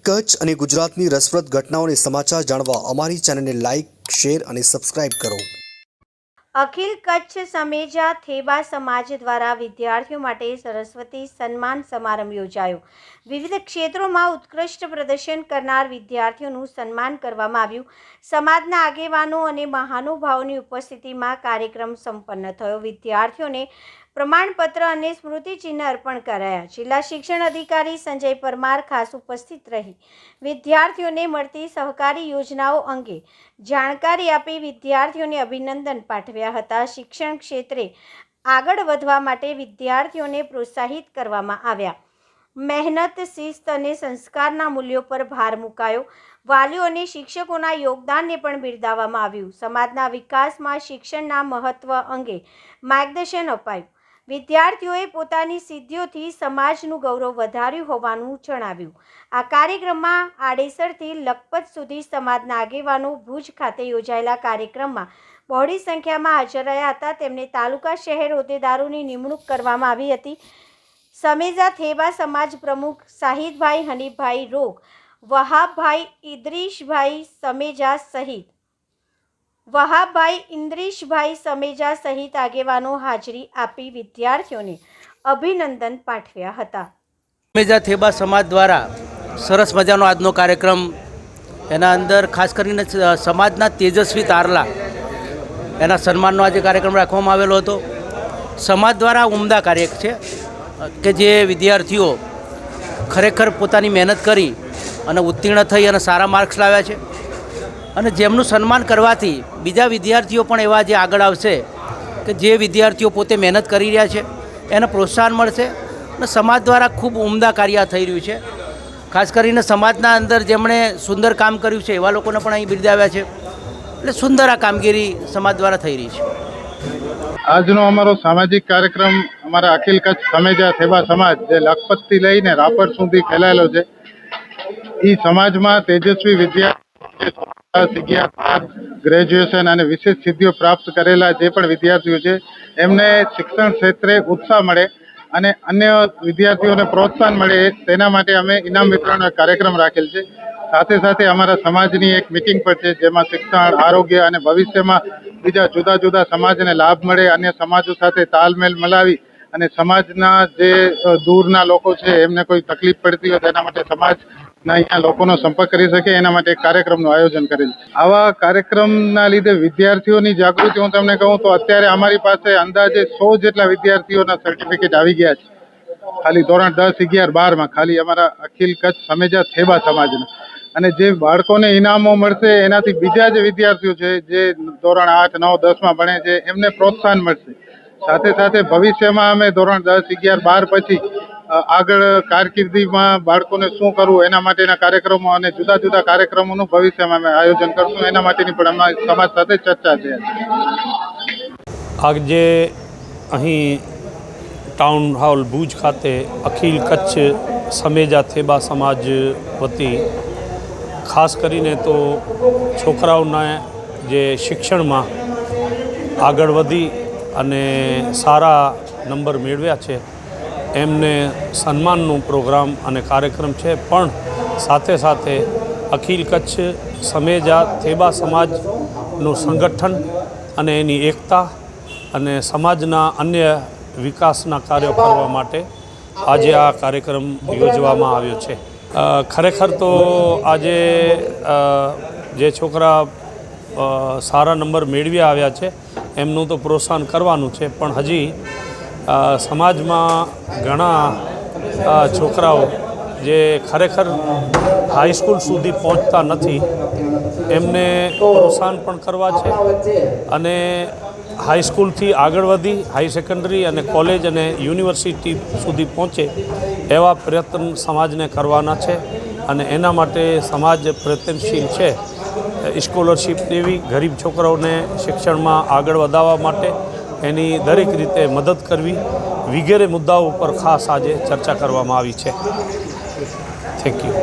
કચ્છ અને ગુજરાતની રસપ્રદ ઘટનાઓને સમાચાર જાણવા અમારી ચેનલને લાઇક, શેર અને સબસ્ક્રાઇબ કરો। અખિલ કચ્છ સમેજા થેબા સમાજ દ્વારા વિદ્યાર્થીઓ માટે સરસ્વતી સન્માન સમારંભ યોજાયો। વિવિધ ક્ષેત્રોમાં ઉત્કૃષ્ટ પ્રદર્શન કરનાર વિદ્યાર્થીઓનું સન્માન કરવામાં આવ્યું। સમાજના આગેવાનો અને મહાનુભાવોની ઉપસ્થિતિમાં કાર્યક્રમ સંપન્ન થયો। વિદ્યાર્થીઓને પ્રમાણપત્ર અને સ્મૃતિચિહ્ન અર્પણ કરાયા। જિલ્લા શિક્ષણ અધિકારી સંજય પરમાર ખાસ ઉપસ્થિત રહી વિદ્યાર્થીઓને મળતી સહકારી યોજનાઓ અંગે જાણકારી આપી વિદ્યાર્થીઓને અભિનંદન પાઠવ્યા હતા। શિક્ષણ ક્ષેત્રે આગળ વધવા માટે વિદ્યાર્થીઓને પ્રોત્સાહિત કરવામાં આવ્યા। મહેનત, શિસ્ત અને સંસ્કારના મૂલ્યો પર ભાર મુકાયો। વાલીઓ અને શિક્ષકોના યોગદાનને પણ બિરદાવવામાં આવ્યું। સમાજના વિકાસમાં શિક્ષણના મહત્વ અંગે માર્ગદર્શન અપાયું। વિદ્યાર્થીઓએ પોતાની સિદ્ધિઓથી સમાજનું ગૌરવ વધાર્યું હોવાનું જણાવ્યું। આ કાર્યક્રમમાં આડેસરથી લખપત સુધી સમાજના આગેવાનો ભુજ ખાતે યોજાયેલા કાર્યક્રમમાં બહોળી સંખ્યામાં હાજર રહ્યા હતા। તેમને તાલુકા શહેર હોદ્દેદારોની નિમણૂક કરવામાં આવી હતી। સમેજા થેબા સમાજ પ્રમુખ શાહિદભાઈ હનીફભાઈ રોગ, વહાબભાઈ ઇદ્રીશભાઈ સમેજા સહિત આગેવાનો હાજરી આપી વિદ્યાર્થીઓને અભિનંદન પાઠવ્યા હતા। સમેજા થેબા સમાજ દ્વારા સરસ મજાનો આજનો કાર્યક્રમ, એના અંદર ખાસ કરીને સમાજના તેજસ્વી તારલા એના સન્માનનો આજે કાર્યક્રમ રાખવામાં આવેલો હતો। સમાજ દ્વારા ઉમદા કાર્ય છે કે જે વિદ્યાર્થીઓ ખરેખર પોતાની મહેનત કરી અને ઉત્તીર્ણ થઈ અને સારા માર્ક્સ લાવ્યા છે અને જેમનું સન્માન કરવાથી બીજા વિદ્યાર્થીઓ પણ એવા જે આગળ આવશે કે જે વિદ્યાર્થીઓ પોતે મહેનત કરી રહ્યા છે એને પ્રોત્સાહન મળશે અને સમાજ દ્વારા ખૂબ ઉમદા કાર્ય થઈ રહ્યું છે। ખાસ કરીને સમાજના અંદર જેમણે સુંદર કામ કર્યું છે એવા લોકોને પણ અહીં બિરદાવ્યા છે। એટલે સુંદર આ કામગીરી સમાજ દ્વારા થઈ રહી છે। આજનો અમારો સામાજિક કાર્યક્રમ અમારા અખિલ કચ્છ સમેજા થેબા સમાજ જે લખપતથી લઈને રાપર સુધી ફેલાયેલો છે, એ સમાજમાં તેજસ્વી વિદ્યાર્થીઓ, ગ્રેજ્યુએશન અને વિશેષ સિદ્ધિઓ પ્રાપ્ત કરેલા જે પણ વિદ્યાર્થીઓ છે એમને શિક્ષણ ક્ષેત્રે ઉત્સાહ મળે અને અન્ય વિદ્યાર્થીઓને પ્રોત્સાહન મળે તેના માટે અમે ઇનામ વિતરણનો કાર્યક્રમ રાખેલ છે। સાથે સાથે અમારા સમાજની એક મિટિંગ પણ છે જેમાં શિક્ષણ, આરોગ્ય અને ભવિષ્યમાં બીજા જુદા જુદા સમાજને લાભ મળે, અન્ય સમાજો સાથે તાલમેલ મલાવી અને સમાજના જે દૂરના લોકો છે એમને કોઈ તકલીફ પડતી હોય તેના માટે સમાજના અહીંયા લોકોનો સંપર્ક કરી શકે એના માટે એક કાર્યક્રમનું આયોજન કરેલ છે। આવા કાર્યક્રમના લીધે વિદ્યાર્થીઓની જાગૃતિ હું તમને કહું તો અત્યારે અમારી પાસે અંદાજે 100 જેટલા વિદ્યાર્થીઓના સર્ટિફિકેટ આવી ગયા છે, ખાલી ધોરણ 10, 11, 12માં ખાલી અમારા અખિલ કચ્છ સમેજા થેબા સમાજના। અને જે બાળકોને ઇનામો મળશે એનાથી બીજા જે વિદ્યાર્થીઓ છે જે ધોરણ 8, 9, 10માં ભણે છે એમને પ્રોત્સાહન મળશે। સાથે સાથે ભવિષ્યમાં અમે ધોરણ 10, 11, 12 પછી આગળ કારકિર્દીમાં બાળકોને શું કરવું એના માટેના કાર્યક્રમો અને જુદા જુદા કાર્યક્રમોનું ભવિષ્યમાં અમે આયોજન કરશું। એના માટેની પણ અમારી સમાજ સાથે ચર્ચા છે। આજે અહીં ટાઉન હોલ ભુજ ખાતે અખિલ કચ્છ સમેજા થેબા સમાજ વતી ખાસ કરીને તો છોકરાઓના જે શિક્ષણમાં આગળ વધી અને સારા નંબર મેળવ્યા છે એમને સન્માનનો પ્રોગ્રામ અને કાર્યક્રમ છે, પણ સાથે સાથે અખિલ કચ્છ સમેજા થેબા સમાજનું સંગઠન અને એની એકતા અને સમાજના અન્ય વિકાસના કાર્યો કરવા માટે આજે આ કાર્યક્રમ યોજવામાં આવ્યો છે। ખરેખર તો આજે જે છોકરા સારા નંબર મેળવી આવ્યા છે એમનું તો પ્રોત્સાહન કરવાનું છે, પણ હજી સમાજમાં ઘણા છોકરાઓ જે ખરેખર હાઈસ્કૂલ સુધી પહોંચતા નથી એમને પ્રોત્સાહન પણ કરવા છે અને હાઈસ્કૂલથી આગળ વધી હાઈ સેકન્ડરી અને કોલેજ અને યુનિવર્સિટી સુધી પહોંચે એવા પ્રયત્ન સમાજને કરવાના છે અને એના માટે સમાજ પ્રયત્નશીલ છે। સ્કોલરશીપ દેવી, ગરીબ છોકરાઓને શિક્ષણમાં આગળ વધારવા માટે એની દરેક રીતે મદદ કરવી વગેરે મુદ્દાઓ પર ખાસ આજે ચર્ચા કરવામાં આવી છે। Thank you.